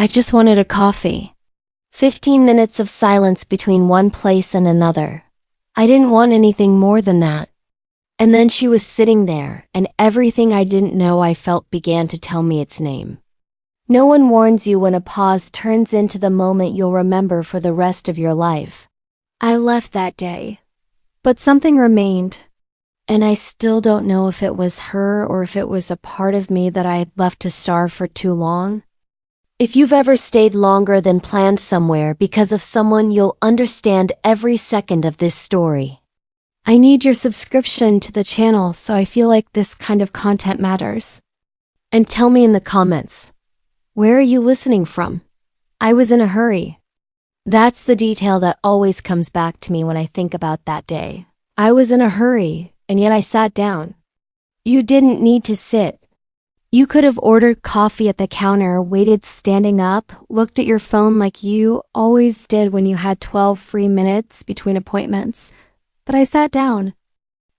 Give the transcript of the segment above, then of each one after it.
I just wanted a coffee. 15 minutes of silence between one place and another. I didn't want anything more than that. And then she was sitting there, and everything I didn't know I felt began to tell me its name. No one warns you when a pause turns into the moment you'll remember for the rest of your life. I left that day, but something remained. And I still don't know if it was her or if it was a part of me that I had left to starve for too long. If you've ever stayed longer than planned somewhere because of someone, you'll understand every second of this story. I need your subscription to the channel so I feel like this kind of content matters. And tell me in the comments, where are you listening from? I was in a hurry. That's the detail that always comes back to me when I think about that day. I was in a hurry, and yet I sat down. You didn't need to sit. You could have ordered coffee at the counter, waited standing up, looked at your phone like you always did when you had 12 free minutes between appointments. But I sat down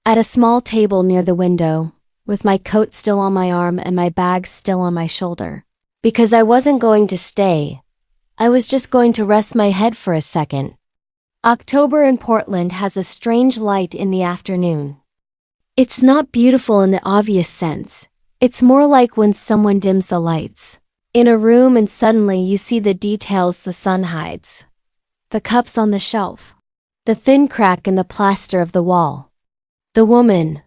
at a small table near the window, with my coat still on my arm and my bag still on my shoulder. Because I wasn't going to stay. I was just going to rest my head for a second. October in Portland has a strange light in the afternoon. It's not beautiful in the obvious sense. It's more like when someone dims the lights in a room and suddenly you see the details the sun hides. The cups on the shelf. The thin crack in the plaster of the wall. The woman,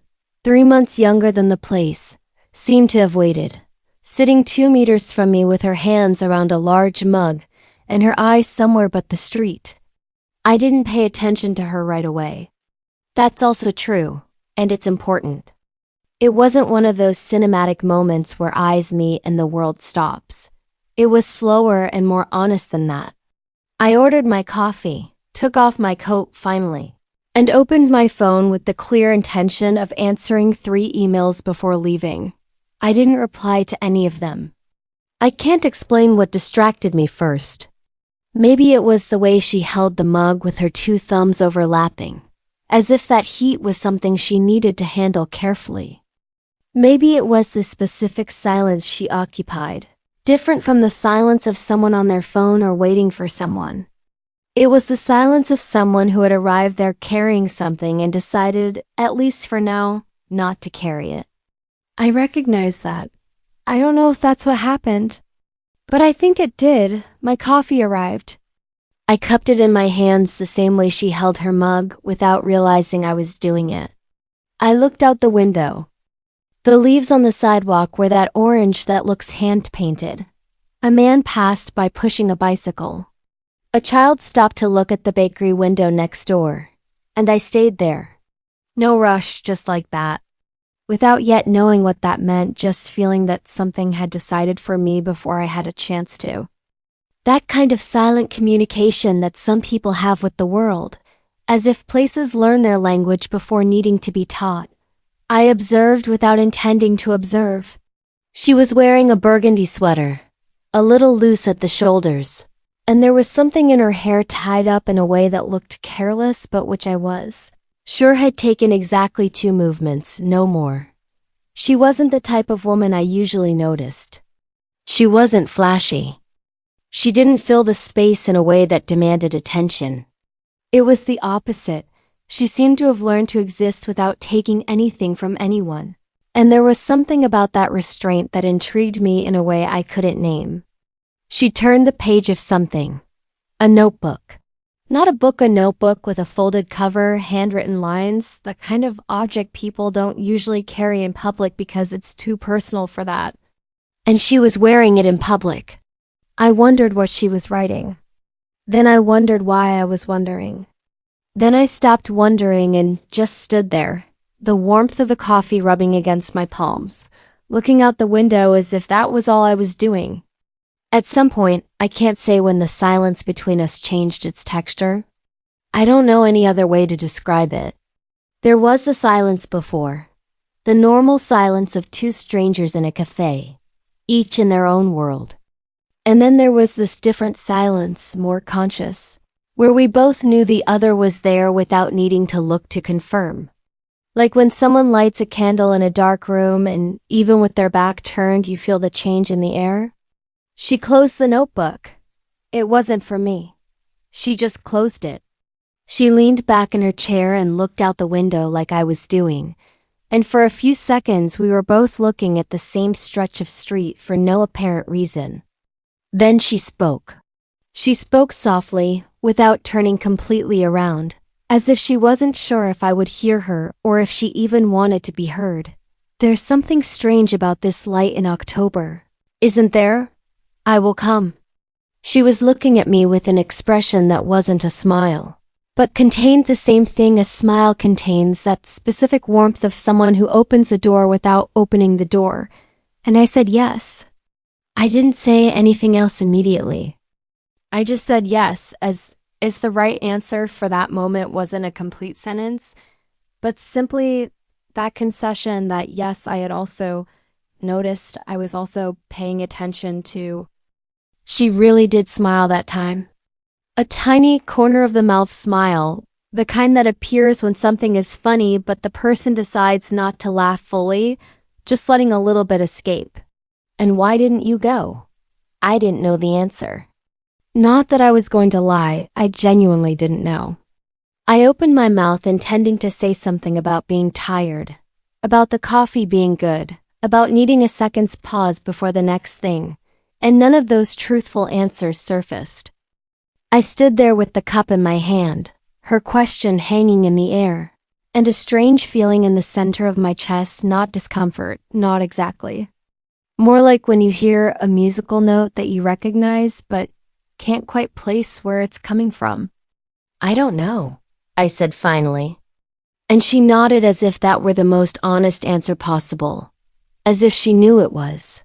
3 months younger than the place, seemed to have waited, sitting 2 meters from me with her hands around a large mug and her eyes somewhere but the street. I didn't pay attention to her right away. That's also true, and it's important. It wasn't one of those cinematic moments where eyes meet and the world stops. It was slower and more honest than that. I ordered my coffee, took off my coat finally, and opened my phone with the clear intention of answering 3 emails before leaving. I didn't reply to any of them. I can't explain what distracted me first. Maybe it was the way she held the mug with her 2 thumbs overlapping, as if that heat was something she needed to handle carefully. Maybe it was the specific silence she occupied, different from the silence of someone on their phone or waiting for someone. It was the silence of someone who had arrived there carrying something and decided, at least for now, not to carry it. I recognize that. I don't know if that's what happened, but I think it did. My coffee arrived. I cupped it in my hands the same way she held her mug without realizing I was doing it. I looked out the window. The leaves on the sidewalk were that orange that looks hand-painted. A man passed by pushing a bicycle. A child stopped to look at the bakery window next door, and I stayed there. No rush, just like that. Without yet knowing what that meant, just feeling that something had decided for me before I had a chance to. That kind of silent communication that some people have with the world, as if places learn their language before needing to be taught. I observed without intending to observe. She was wearing a burgundy sweater, a little loose at the shoulders, and there was something in her hair tied up in a way that looked careless but which I was sure had taken exactly 2 movements, no more. She wasn't the type of woman I usually noticed. She wasn't flashy. She didn't fill the space in a way that demanded attention. It was the opposite. She seemed to have learned to exist without taking anything from anyone. And there was something about that restraint that intrigued me in a way I couldn't name. She turned the page of something. A notebook. Not a notebook with a folded cover, handwritten lines, the kind of object people don't usually carry in public because it's too personal for that. And she was wearing it in public. I wondered what she was writing. Then I wondered why I was wondering. Then I stopped wondering and just stood there, the warmth of the coffee rubbing against my palms, looking out the window as if that was all I was doing. At some point, I can't say when the silence between us changed its texture. I don't know any other way to describe it. There was a silence before. The normal silence of 2 strangers in a cafe, each in their own world. And then there was this different silence, more conscious, where we both knew the other was there without needing to look to confirm. Like when someone lights a candle in a dark room and even with their back turned, you feel the change in the air. She closed the notebook. It wasn't for me. She just closed it. She leaned back in her chair and looked out the window like I was doing, and for a few seconds we were both looking at the same stretch of street for no apparent reason. Then she spoke. She spoke softly, without turning completely around, as if she wasn't sure if I would hear her or if she even wanted to be heard. There's something strange about this light in October, isn't there? I will come. She was looking at me with an expression that wasn't a smile, but contained the same thing a smile contains, that specific warmth of someone who opens a door without opening the door, and I said yes. I didn't say anything else immediately. I just said yes, as if the right answer for that moment wasn't a complete sentence, but simply that concession that yes, I had also noticed I was also paying attention to. She really did smile that time. A tiny corner-of-the-mouth smile, the kind that appears when something is funny but the person decides not to laugh fully, just letting a little bit escape. And why didn't you go? I didn't know the answer. Not that I was going to lie, I genuinely didn't know. I opened my mouth intending to say something about being tired, about the coffee being good, about needing a second's pause before the next thing, and none of those truthful answers surfaced. I stood there with the cup in my hand, her question hanging in the air, and a strange feeling in the center of my chest, not discomfort, not exactly. More like when you hear a musical note that you recognize but can't quite place where it's coming from. I don't know, I said finally. And she nodded as if that were the most honest answer possible, as if she knew it was.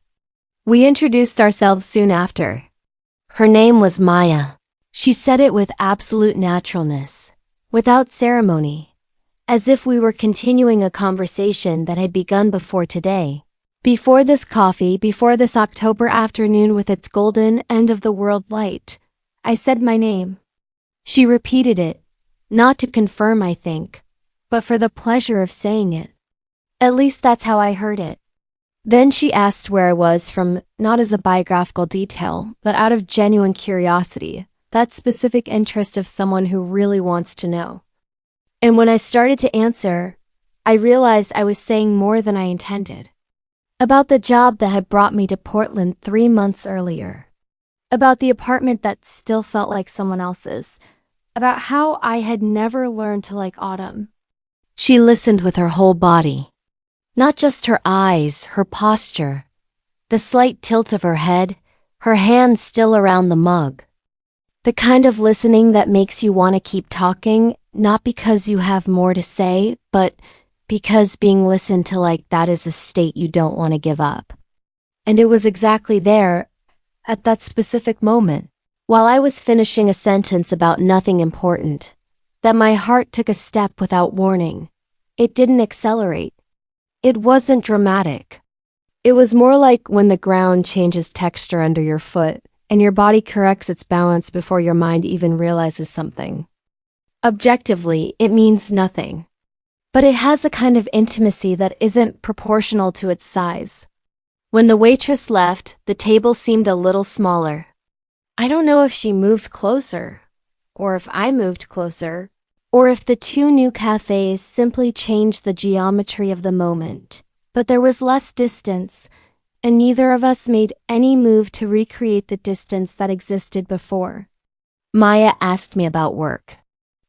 We introduced ourselves soon after. Her name was Maya. She said it with absolute naturalness, without ceremony, as if we were continuing a conversation that had begun before today. Before this coffee, before this October afternoon with its golden end-of-the-world light, I said my name. She repeated it, not to confirm, I think, but for the pleasure of saying it. At least that's how I heard it. Then she asked where I was from, not as a biographical detail, but out of genuine curiosity, that specific interest of someone who really wants to know. And when I started to answer, I realized I was saying more than I intended. About the job that had brought me to Portland 3 months earlier. About the apartment that still felt like someone else's. About how I had never learned to like autumn. She listened with her whole body. Not just her eyes, her posture, the slight tilt of her head, her hand still around the mug. The kind of listening that makes you want to keep talking, not because you have more to say, but because being listened to like that is a state you don't want to give up. And it was exactly there, at that specific moment, while I was finishing a sentence about nothing important, that my heart took a step without warning. It didn't accelerate. It wasn't dramatic. It was more like when the ground changes texture under your foot and your body corrects its balance before your mind even realizes something. Objectively, it means nothing. But it has a kind of intimacy that isn't proportional to its size. When the waitress left, the table seemed a little smaller. I don't know if she moved closer, or if I moved closer, or if the two new cafes simply changed the geometry of the moment, but there was less distance, and neither of us made any move to recreate the distance that existed before. Maya asked me about work.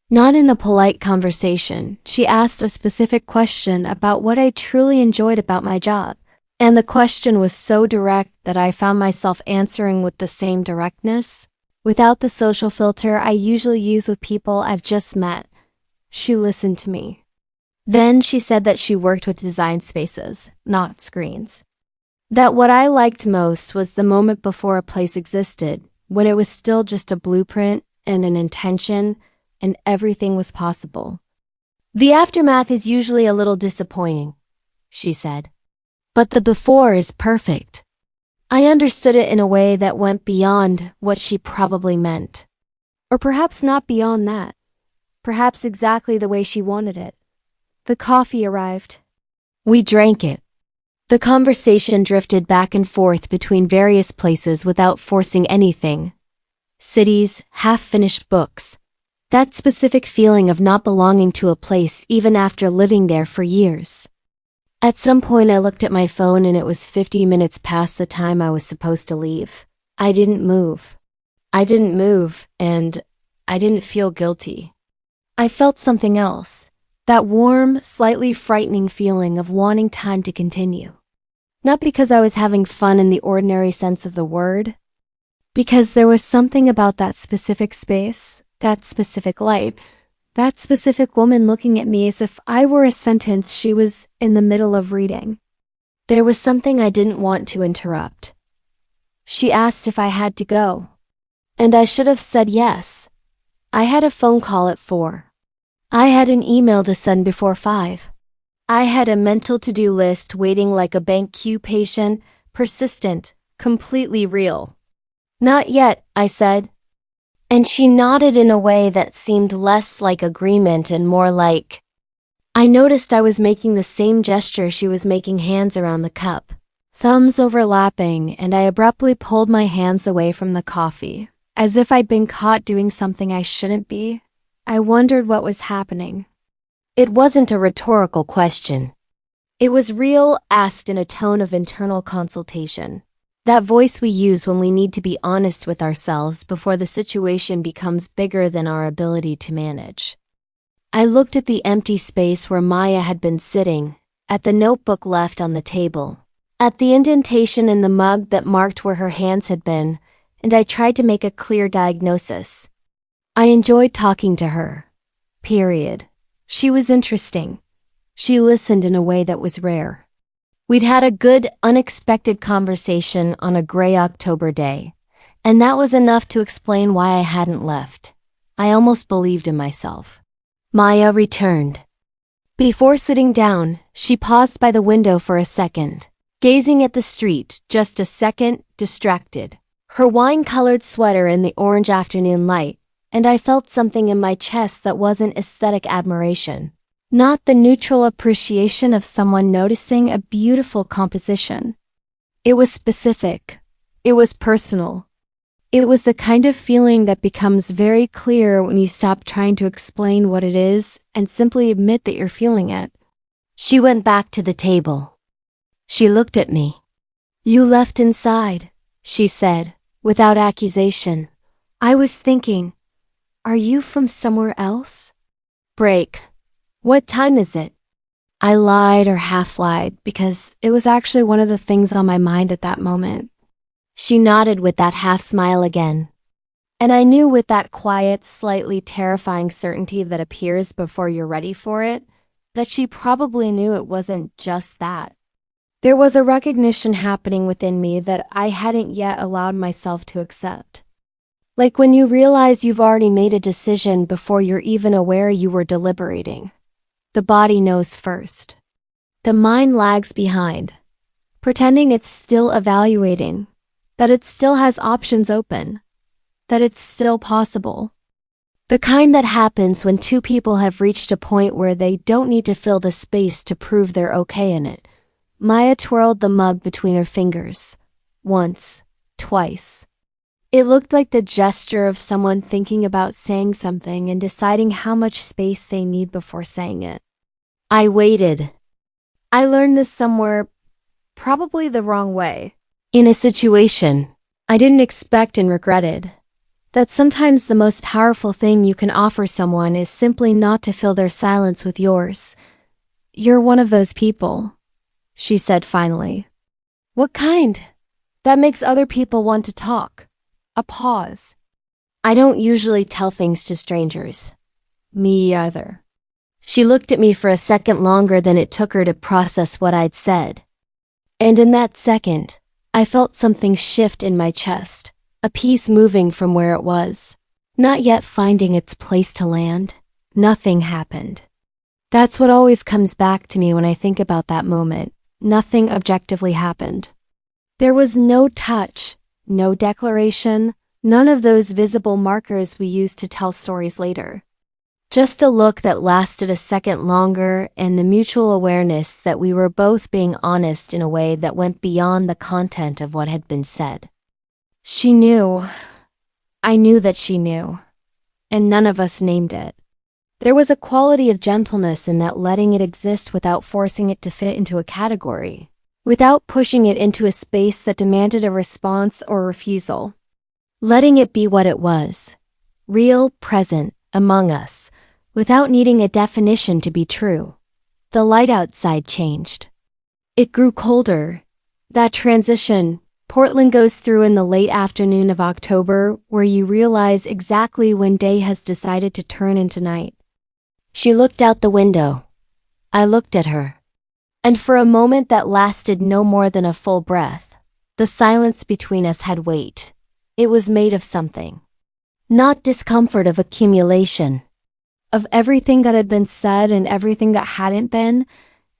Not in a polite conversation, she asked a specific question about what I truly enjoyed about my job, and the question was so direct that I found myself answering with the same directness, without the social filter I usually use with people I've just met. She listened to me. Then she said that she worked with design spaces, not screens. That what I liked most was the moment before a place existed, when it was still just a blueprint and an intention, and everything was possible. The aftermath is usually a little disappointing, she said. But the before is perfect. I understood it in a way that went beyond what she probably meant. Or perhaps not beyond that. Perhaps exactly the way she wanted it. The coffee arrived. We drank it. The conversation drifted back and forth between various places without forcing anything. Cities, half-finished books. That specific feeling of not belonging to a place even after living there for years. At some point I looked at my phone and it was 50 minutes past the time I was supposed to leave. I didn't move. And I didn't feel guilty. I felt something else. That warm, slightly frightening feeling of wanting time to continue. Not because I was having fun in the ordinary sense of the word, because there was something about that specific space, that specific light, that specific woman looking at me as if I were a sentence she was in the middle of reading. There was something I didn't want to interrupt. She asked if I had to go, and I should have said yes. I had a phone call at 4. I had an email to send before 5. I had a mental to-do list waiting like a bank queue, patient, persistent, completely real. Not yet, I said. And she nodded in a way that seemed less like agreement and more like... I noticed I was making the same gesture she was making, hands around the cup, thumbs overlapping, and I abruptly pulled my hands away from the coffee, as if I'd been caught doing something I shouldn't be. I wondered what was happening. It wasn't a rhetorical question. It was real, asked in a tone of internal consultation. That voice we use when we need to be honest with ourselves before the situation becomes bigger than our ability to manage. I looked at the empty space where Maya had been sitting, at the notebook left on the table, at the indentation in the mug that marked where her hands had been, and I tried to make a clear diagnosis. I enjoyed talking to her. Period. She was interesting. She listened in a way that was rare. We'd had a good, unexpected conversation on a gray October day, and that was enough to explain why I hadn't left. I almost believed in myself. Maya returned. Before sitting down, she paused by the window for a second, gazing at the street, just a second, distracted. Her wine-colored sweater in the orange afternoon light, and I felt something in my chest that wasn't aesthetic admiration. Not the neutral appreciation of someone noticing a beautiful composition. It was specific. It was personal. It was the kind of feeling that becomes very clear when you stop trying to explain what it is and simply admit that you're feeling it. She went back to the table. She looked at me. "You left inside," she said, without accusation. I was thinking, are you from somewhere else? Break. What time is it? I lied or half lied because it was actually one of the things on my mind at that moment. She nodded with that half smile again. And I knew with that quiet, slightly terrifying certainty that appears before you're ready for it, that she probably knew it wasn't just that. There was a recognition happening within me that I hadn't yet allowed myself to accept. Like when you realize you've already made a decision before you're even aware you were deliberating. The body knows first. The mind lags behind, pretending it's still evaluating, that it still has options open, that it's still possible. The kind that happens when two people have reached a point where they don't need to fill the space to prove they're okay in it. Maya twirled the mug between her fingers. Once, twice. It looked like the gesture of someone thinking about saying something and deciding how much space they need before saying it. I waited. I learned this somewhere, probably the wrong way, in a situation I didn't expect and regretted. That sometimes the most powerful thing you can offer someone is simply not to fill their silence with yours. You're one of those people, she said finally. What kind? That makes other people want to talk. A pause. I don't usually tell things to strangers. Me either. She looked at me for a second longer than it took her to process what I'd said. And in that second, I felt something shift in my chest, a piece moving from where it was, not yet finding its place to land. Nothing happened. That's what always comes back to me when I think about that moment. Nothing objectively happened. There was no touch. No declaration, none of those visible markers we use to tell stories later. Just a look that lasted a second longer, and the mutual awareness that we were both being honest in a way that went beyond the content of what had been said. She knew. I knew that she knew. And none of us named it. There was a quality of gentleness in that, letting it exist without forcing it to fit into a category, without pushing it into a space that demanded a response or refusal. Letting it be what it was, real, present, among us, without needing a definition to be true. The light outside changed. It grew colder. That transition Portland goes through in the late afternoon of October, where you realize exactly when day has decided to turn into night. She looked out the window. I looked at her. And for a moment that lasted no more than a full breath, the silence between us had weight. It was made of something. Not discomfort of accumulation. Of everything that had been said and everything that hadn't been,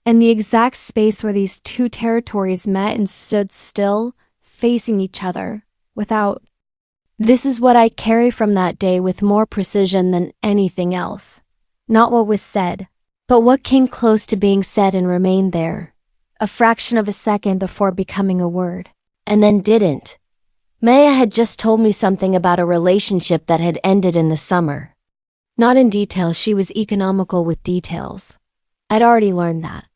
and the exact space where these two territories met and stood still, facing each other, without. This is what I carry from that day with more precision than anything else. Not what was said, but what came close to being said and remained there, a fraction of a second before becoming a word, and then didn't. Maya had just told me something about a relationship that had ended in the summer. Not in detail, she was economical with details. I'd already learned that.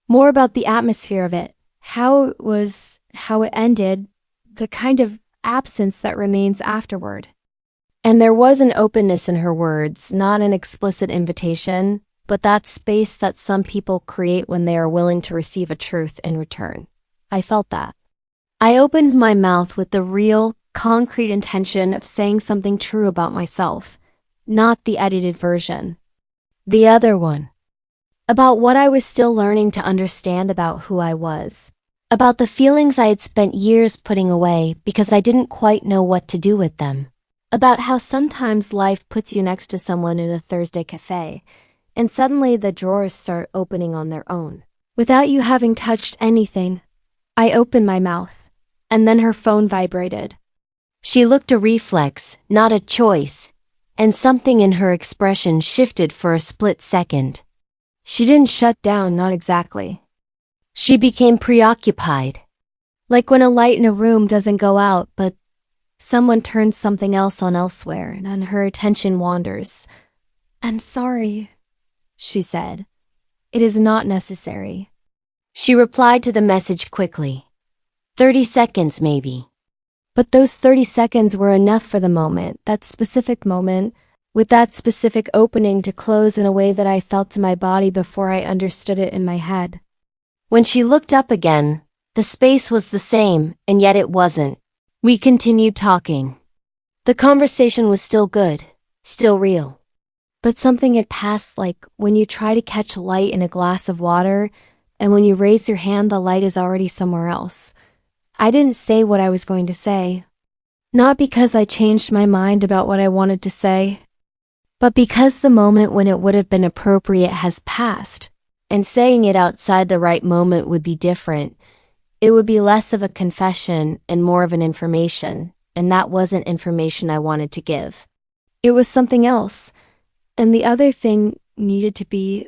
More about the atmosphere of it, how it ended, the kind of absence that remains afterward. And there was an openness in her words, not an explicit invitation, but that space that some people create when they are willing to receive a truth in return. I felt that. I opened my mouth with the real, concrete intention of saying something true about myself, not the edited version. The other one. About what I was still learning to understand about who I was. About the feelings I had spent years putting away because I didn't quite know what to do with them. About how sometimes life puts you next to someone in a Thursday cafe, and suddenly the drawers start opening on their own. Without you having touched anything, I opened my mouth, and then her phone vibrated. She looked a reflex, not a choice, and something in her expression shifted for a split second. She didn't shut down, not exactly. She became preoccupied. Like when a light in a room doesn't go out, but someone turns something else on elsewhere, and her attention wanders. "I'm sorry," she said. "It is not necessary." She replied to the message quickly. 30 seconds, maybe. But those 30 seconds were enough for the moment, that specific moment, with that specific opening to close in a way that I felt to my body before I understood it in my head. When she looked up again, the space was the same, and yet it wasn't. We continued talking. The conversation was still good, still real. But something had passed, like when you try to catch light in a glass of water, and when you raise your hand, the light is already somewhere else. I didn't say what I was going to say. Not because I changed my mind about what I wanted to say, but because the moment when it would have been appropriate has passed, and saying it outside the right moment would be different. It would be less of a confession and more of an information, and that wasn't information I wanted to give. It was something else, and the other thing needed to be.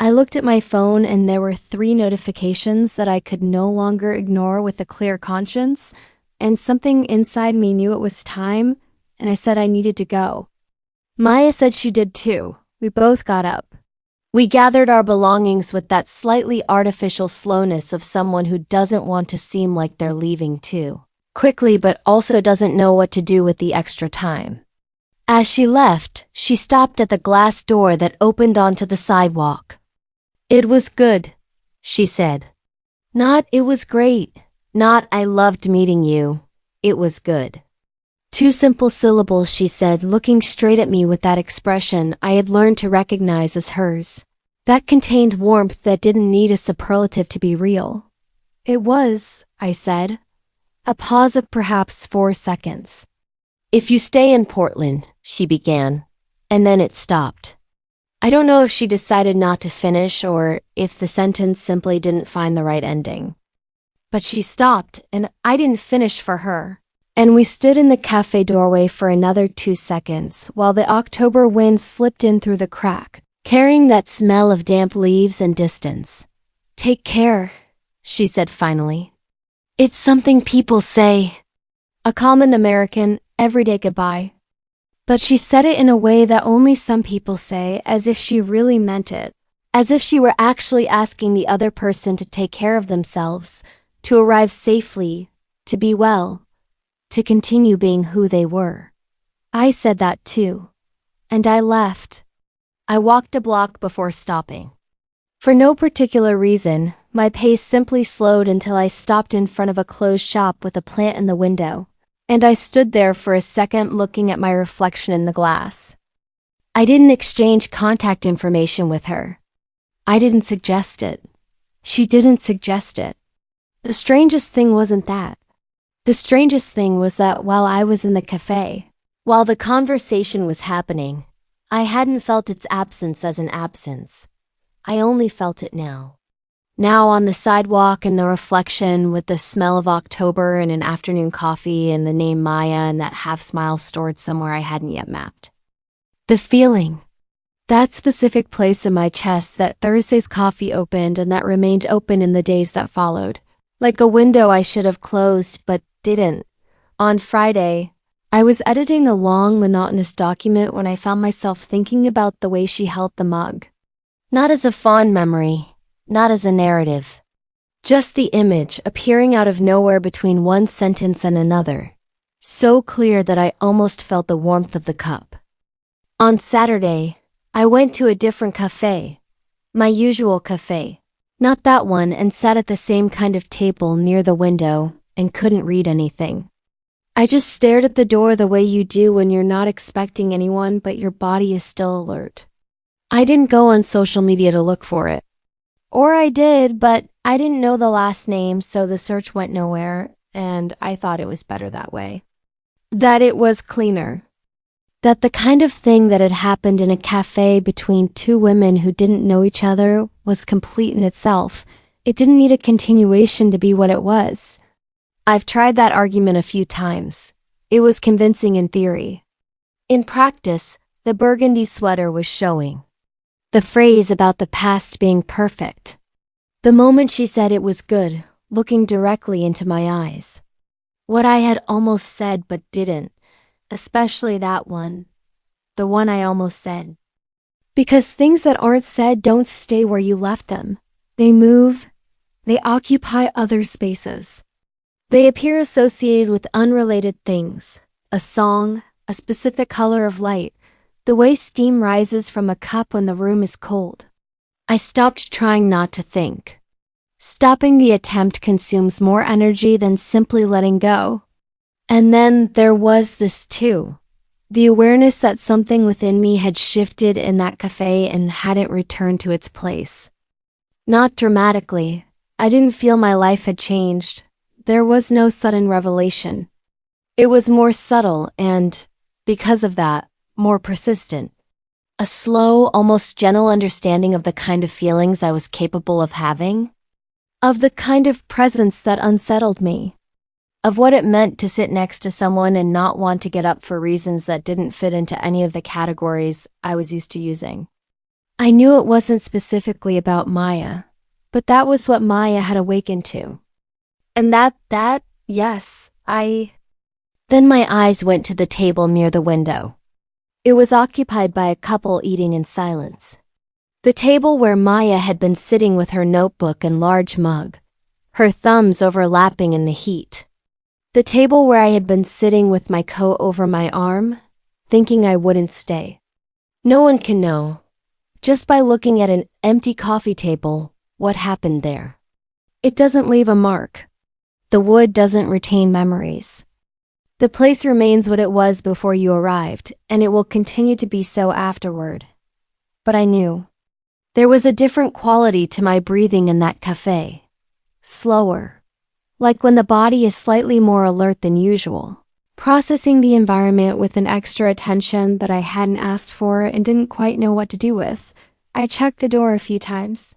I looked at my phone and there were 3 notifications that I could no longer ignore with a clear conscience, and something inside me knew it was time, and I said I needed to go. Maya said she did too. We both got up. We gathered our belongings with that slightly artificial slowness of someone who doesn't want to seem like they're leaving too quickly but also doesn't know what to do with the extra time. As she left, she stopped at the glass door that opened onto the sidewalk. "It was good," she said. Not "it was great," not "I loved meeting you." It was good. 2 simple syllables, she said, looking straight at me with that expression I had learned to recognize as hers. That contained warmth that didn't need a superlative to be real. "It was," I said. A pause of perhaps 4 seconds. "If you stay in Portland," she began, and then it stopped. I don't know if she decided not to finish or if the sentence simply didn't find the right ending. But she stopped, and I didn't finish for her. And we stood in the cafe doorway for another 2 seconds while the October wind slipped in through the crack, carrying that smell of damp leaves and distance. "Take care," she said finally. "It's something people say. A common American, everyday goodbye." But she said it in a way that only some people say, as if she really meant it. As if she were actually asking the other person to take care of themselves, to arrive safely, to be well, to continue being who they were. I said that too. And I left. I walked a block before stopping. For no particular reason, my pace simply slowed until I stopped in front of a closed shop with a plant in the window, and I stood there for a second looking at my reflection in the glass. I didn't exchange contact information with her. I didn't suggest it. She didn't suggest it. The strangest thing wasn't that. The strangest thing was that while I was in the cafe, while the conversation was happening, I hadn't felt its absence as an absence. I only felt it now. Now on the sidewalk in the reflection with the smell of October and an afternoon coffee and the name Maya and that half smile stored somewhere I hadn't yet mapped. The feeling. That specific place in my chest that Thursday's coffee opened and that remained open in the days that followed. Like a window I should have closed but didn't. On Friday, I was editing a long, monotonous document when I found myself thinking about the way she held the mug. Not as a fond memory, not as a narrative. Just the image appearing out of nowhere between one sentence and another. So clear that I almost felt the warmth of the cup. On Saturday, I went to a different cafe. My usual cafe. Not that one, and sat at the same kind of table near the window and couldn't read anything. I just stared at the door the way you do when you're not expecting anyone but your body is still alert. I didn't go on social media to look for it. Or I did, but I didn't know the last name, so the search went nowhere, and I thought it was better that way. That it was cleaner. That the kind of thing that had happened in a cafe between two women who didn't know each other was complete in itself. It didn't need a continuation to be what it was. I've tried that argument a few times. It was convincing in theory. In practice, the burgundy sweater was showing. The phrase about the past being perfect. The moment she said it was good, looking directly into my eyes. What I had almost said but didn't, especially that one. The one I almost said. Because things that aren't said don't stay where you left them. They move. They occupy other spaces. They appear associated with unrelated things. A song, a specific color of light, the way steam rises from a cup when the room is cold. I stopped trying not to think. Stopping the attempt consumes more energy than simply letting go. And then there was this too. The awareness that something within me had shifted in that cafe and hadn't returned to its place. Not dramatically. I didn't feel my life had changed. There was no sudden revelation. It was more subtle and, because of that, more persistent. A slow, almost gentle understanding of the kind of feelings I was capable of having. Of the kind of presence that unsettled me. Of what it meant to sit next to someone and not want to get up for reasons that didn't fit into any of the categories I was used to using. I knew it wasn't specifically about Maya, but that was what Maya had awakened to. And yes, Then my eyes went to the table near the window. It was occupied by a couple eating in silence. The table where Maya had been sitting with her notebook and large mug, her thumbs overlapping in the heat. The table where I had been sitting with my coat over my arm, thinking I wouldn't stay. No one can know, just by looking at an empty coffee table, what happened there. It doesn't leave a mark. The wood doesn't retain memories. The place remains what it was before you arrived, and it will continue to be so afterward. But I knew. There was a different quality to my breathing in that cafe. Slower. Like when the body is slightly more alert than usual. Processing the environment with an extra attention that I hadn't asked for and didn't quite know what to do with. I checked the door a few times.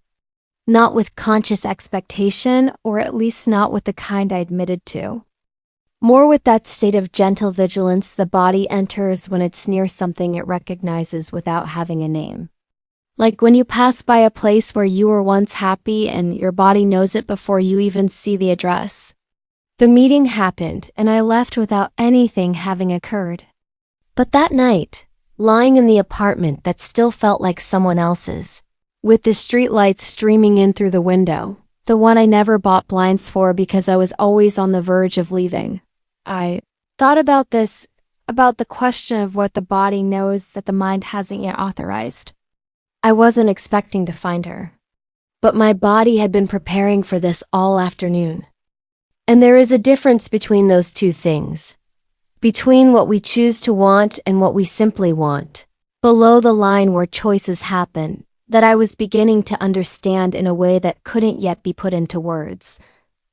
Not with conscious expectation, or at least not with the kind I admitted to. More with that state of gentle vigilance the body enters when it's near something it recognizes without having a name. Like when you pass by a place where you were once happy and your body knows it before you even see the address. The meeting happened and I left without anything having occurred. But that night, lying in the apartment that still felt like someone else's, with the streetlights streaming in through the window, the one I never bought blinds for because I was always on the verge of leaving, I thought about the question of what the body knows that the mind hasn't yet authorized. I wasn't expecting to find her, but my body had been preparing for this all afternoon. And there is a difference between those two things. Between what we choose to want and what we simply want. Below the line where choices happen, that I was beginning to understand in a way that couldn't yet be put into words.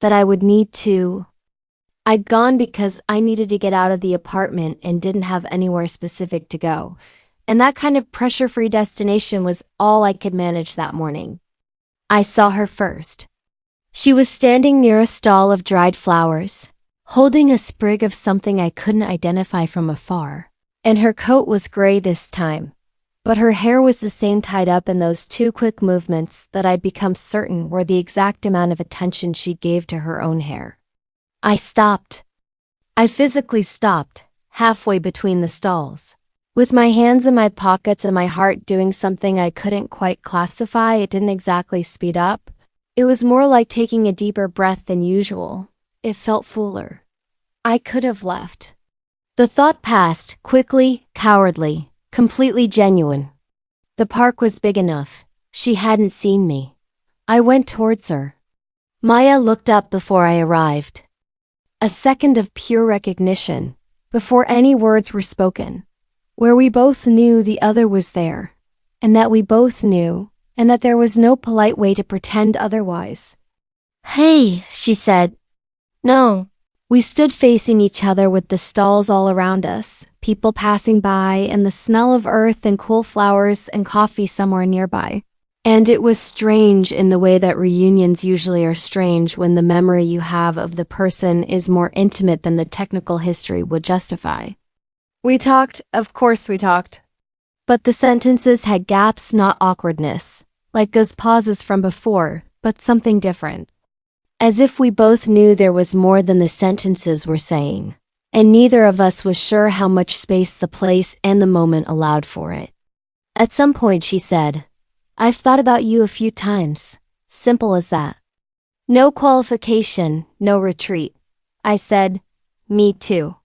That I would need to. I'd gone because I needed to get out of the apartment and didn't have anywhere specific to go. And that kind of pressure-free destination was all I could manage that morning. I saw her first. She was standing near a stall of dried flowers, holding a sprig of something I couldn't identify from afar. And her coat was gray this time, but her hair was the same, tied up in those two quick movements that I'd become certain were the exact amount of attention she gave to her own hair. I stopped. I physically stopped, halfway between the stalls. With my hands in my pockets and my heart doing something I couldn't quite classify, it didn't exactly speed up. It was more like taking a deeper breath than usual. It felt fuller. I could have left. The thought passed, quickly, cowardly, completely genuine. The park was big enough. She hadn't seen me. I went towards her. Maya looked up before I arrived. A second of pure recognition, before any words were spoken, where we both knew the other was there, and that we both knew, and that there was no polite way to pretend otherwise. "Hey," she said. "No." We stood facing each other with the stalls all around us, people passing by, and the smell of earth and cool flowers and coffee somewhere nearby. And it was strange in the way that reunions usually are strange when the memory you have of the person is more intimate than the technical history would justify. We talked, of course we talked. But the sentences had gaps, not awkwardness, like those pauses from before, but something different. As if we both knew there was more than the sentences were saying, and neither of us was sure how much space the place and the moment allowed for it. At some point she said, "I've thought about you a few times." Simple as that. No qualification, no retreat. I said, "Me too."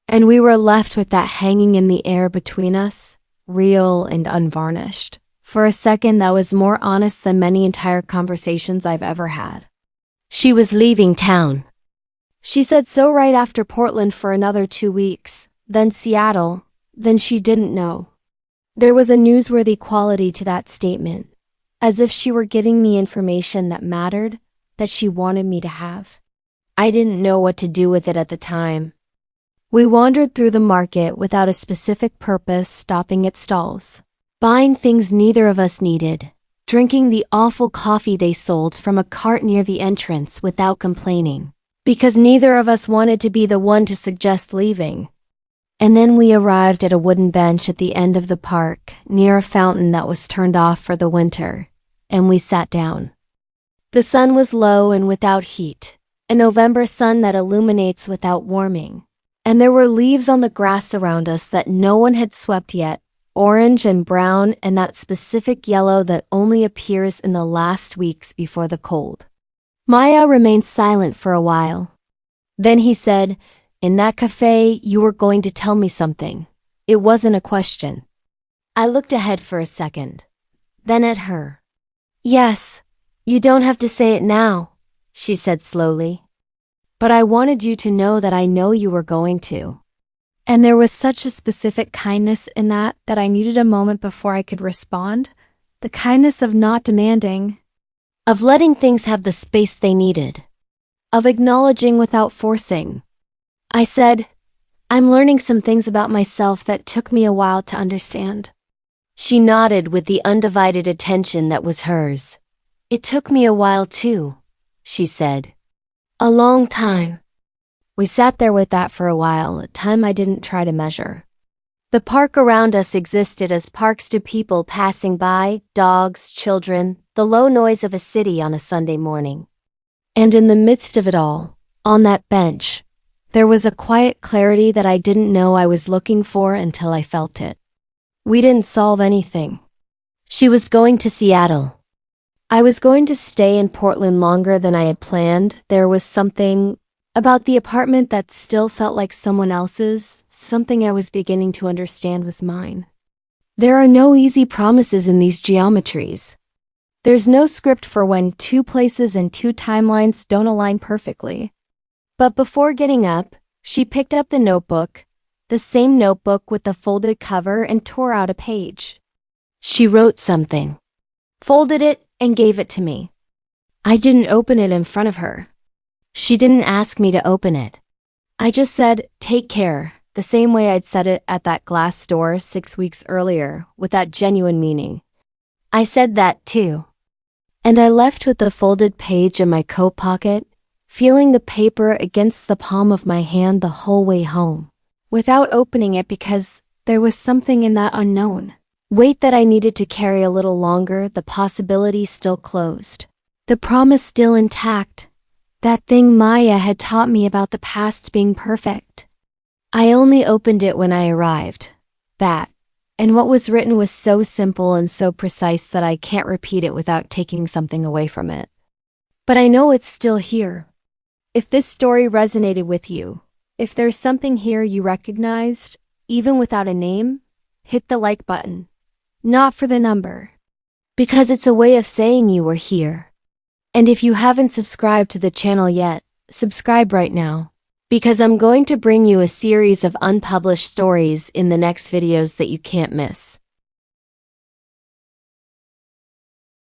And we were left with that hanging in the air between us, real and unvarnished. For a second that was more honest than many entire conversations I've ever had. She was leaving town. She said so right after Portland for another 2 weeks, then Seattle, then she didn't know. There was a newsworthy quality to that statement, as if she were giving me information that mattered, that she wanted me to have. I didn't know what to do with it at the time. We wandered through the market without a specific purpose, stopping at stalls, buying things neither of us needed, drinking the awful coffee they sold from a cart near the entrance without complaining, because neither of us wanted to be the one to suggest leaving. And then we arrived at a wooden bench at the end of the park, near a fountain that was turned off for the winter, and we sat down. The sun was low and without heat, a November sun that illuminates without warming, and there were leaves on the grass around us that no one had swept yet, orange and brown and that specific yellow that only appears in the last weeks before the cold. Maya remained silent for a while. Then he said, "In that cafe, you were going to tell me something. It wasn't a question." I looked ahead for a second, then at her. "Yes, you don't have to say it now," she said slowly. "But I wanted you to know that I know you were going to." And there was such a specific kindness in that I needed a moment before I could respond. The kindness of not demanding, of letting things have the space they needed, of acknowledging without forcing. I said, "I'm learning some things about myself that took me a while to understand." She nodded with the undivided attention that was hers. "It took me a while too," she said. "A long time." We sat there with that for a while, a time I didn't try to measure. The park around us existed as parks to people passing by, dogs, children, the low noise of a city on a Sunday morning. And in the midst of it all, on that bench, there was a quiet clarity that I didn't know I was looking for until I felt it. We didn't solve anything. She was going to Seattle. I was going to stay in Portland longer than I had planned. There was something about the apartment that still felt like someone else's, something I was beginning to understand was mine. There are no easy promises in these geometries. There's no script for when two places and two timelines don't align perfectly. But before getting up, she picked up the notebook, the same notebook with the folded cover, and tore out a page. She wrote something, folded it, and gave it to me. I didn't open it in front of her. She didn't ask me to open it. I just said, "Take care," the same way I'd said it at that glass store 6 weeks earlier, with that genuine meaning. I said that too. And I left with the folded page in my coat pocket, feeling the paper against the palm of my hand the whole way home, without opening it because there was something in that unknown weight that I needed to carry a little longer, the possibility still closed, the promise still intact. That thing Maya had taught me about the past being perfect. I only opened it when I arrived. That, and what was written was so simple and so precise that I can't repeat it without taking something away from it. But I know it's still here. If this story resonated with you, if there's something here you recognized, even without a name, hit the like button. Not for the number, because it's a way of saying you were here. And if you haven't subscribed to the channel yet, subscribe right now, because I'm going to bring you a series of unpublished stories in the next videos that you can't miss.